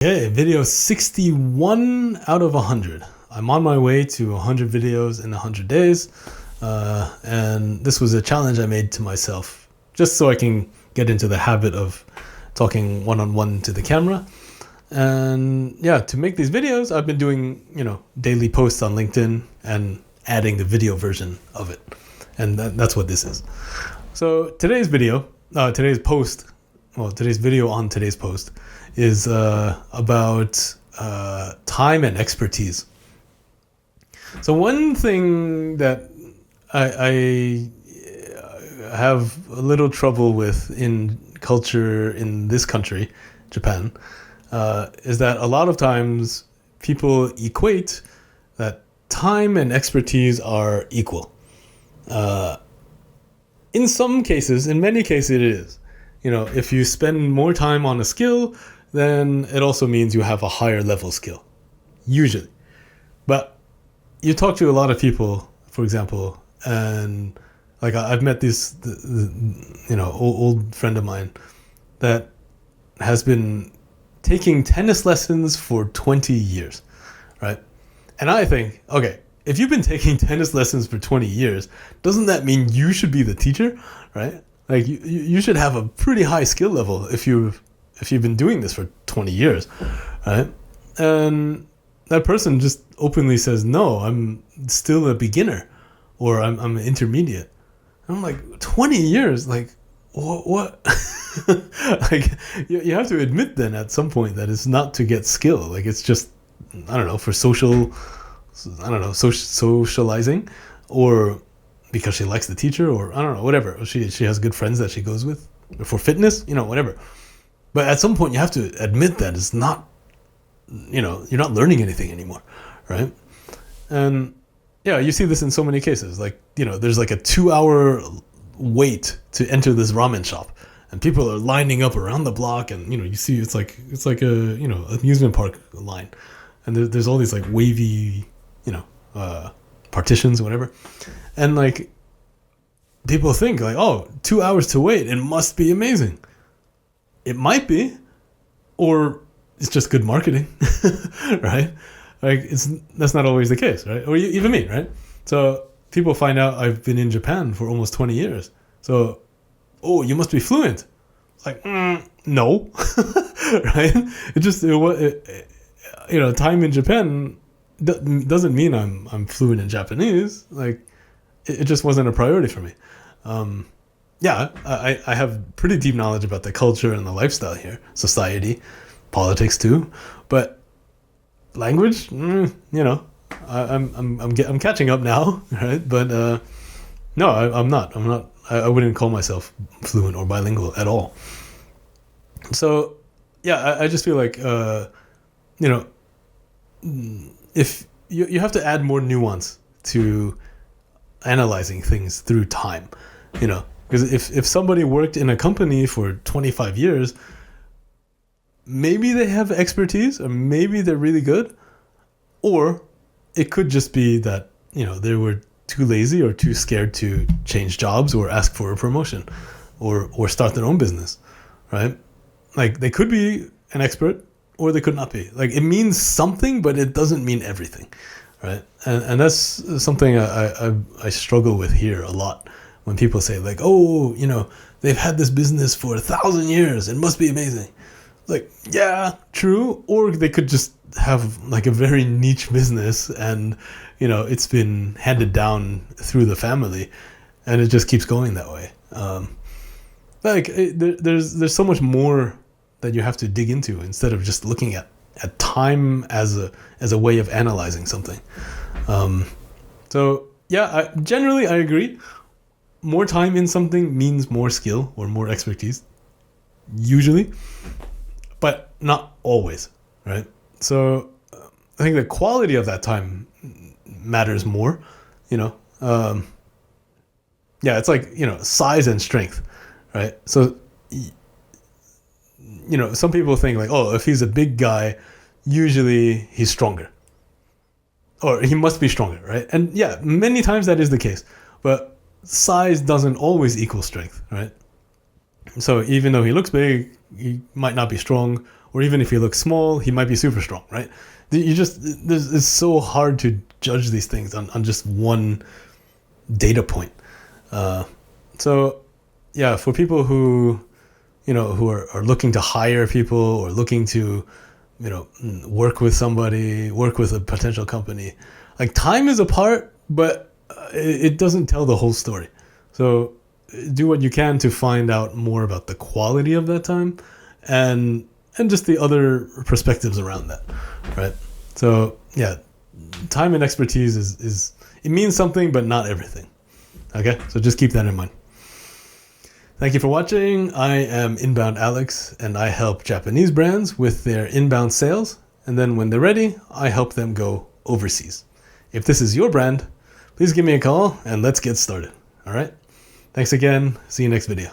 Okay, video 61 out of 100. I'm on my way to 100 videos in 100 days. And this was a challenge I made to myself just so I can get into the habit of talking one-on-one to the camera. And yeah, to make these videos, I've been doing, daily posts on LinkedIn and adding the video version of it. And that's what this is. So today's video on today's post is about time and expertise. So one thing that I have a little trouble with in culture in this country, Japan, is that a lot of times people equate that time and expertise are equal. In some cases, in many cases it is. If you spend more time on a skill, then it also means you have a higher level skill, usually. But you talk to a lot of people, for example, and like I've met this, old friend of mine that has been taking tennis lessons for 20 years, right? And I think, okay, if you've been taking tennis lessons for 20 years, doesn't that mean you should be the teacher, right? Like you should have a pretty high skill level if you've been doing this for 20 years, right? And that person just openly says, no, I'm still a beginner, or I'm an intermediate. And I'm like, 20 years? Like, what? Like, you have to admit then at some point that it's not to get skill. Like, it's just, I don't know, for socializing, or because she likes the teacher, or I don't know, whatever. She has good friends that she goes with, or for fitness, whatever. But at some point you have to admit that it's not, you're not learning anything anymore, right? And yeah, you see this in so many cases. Like, there's like a 2-hour wait to enter this ramen shop, and people are lining up around the block, and you see it's like a amusement park line, and there's all these like wavy partitions or whatever, and like people think like, oh, 2 hours to wait, it must be amazing. It might be, or it's just good marketing, right? Like that's not always the case, right? Or even me, right? So people find out I've been in Japan for almost 20 years. So, oh, you must be fluent. It's like, no, right? Time in Japan doesn't mean I'm fluent in Japanese. Like, it just wasn't a priority for me. I have pretty deep knowledge about the culture and the lifestyle here, society, politics too, but language, I'm catching up now, right? But no, I'm not. I wouldn't call myself fluent or bilingual at all. So yeah, I just feel like if you have to add more nuance to analyzing things through time, because if somebody worked in a company for 25 years, maybe they have expertise, or maybe they're really good, or it could just be that they were too lazy or too scared to change jobs or ask for a promotion or start their own business, right? Like, they could be an expert or they could not be. Like, it means something, but it doesn't mean everything, right? And that's something I struggle with here a lot. When people say like, oh, they've had this business for 1,000 years, it must be amazing. Like, yeah, true. Or they could just have like a very niche business, and it's been handed down through the family, and it just keeps going that way. There's so much more that you have to dig into instead of just looking at time as a way of analyzing something. So yeah, generally I agree. More time in something means more skill or more expertise, usually, but not always, right? So I think the quality of that time matters more, Yeah, it's like, size and strength, right? So, some people think like, oh, if he's a big guy, usually he's stronger. Or he must be stronger, right? And yeah, many times that is the case. But size doesn't always equal strength, right? So even though he looks big, he might not be strong, Or even if he looks small, he might be super strong, right? It's so hard to judge these things on just one data point. So yeah, for people who, who are looking to hire people or looking to, work with somebody, work with a potential company, like time is a part, but it doesn't tell the whole story. So do what you can to find out more about the quality of that time and just the other perspectives around that, right? So yeah, time and expertise is it means something, but not everything. Okay, so just keep that in mind. Thank you for watching. I am Inbound Alex, and I help Japanese brands with their inbound sales, and then when they're ready, I help them go overseas. If this is your brand, please give me a call and let's get started. All right? Thanks again. See you next video.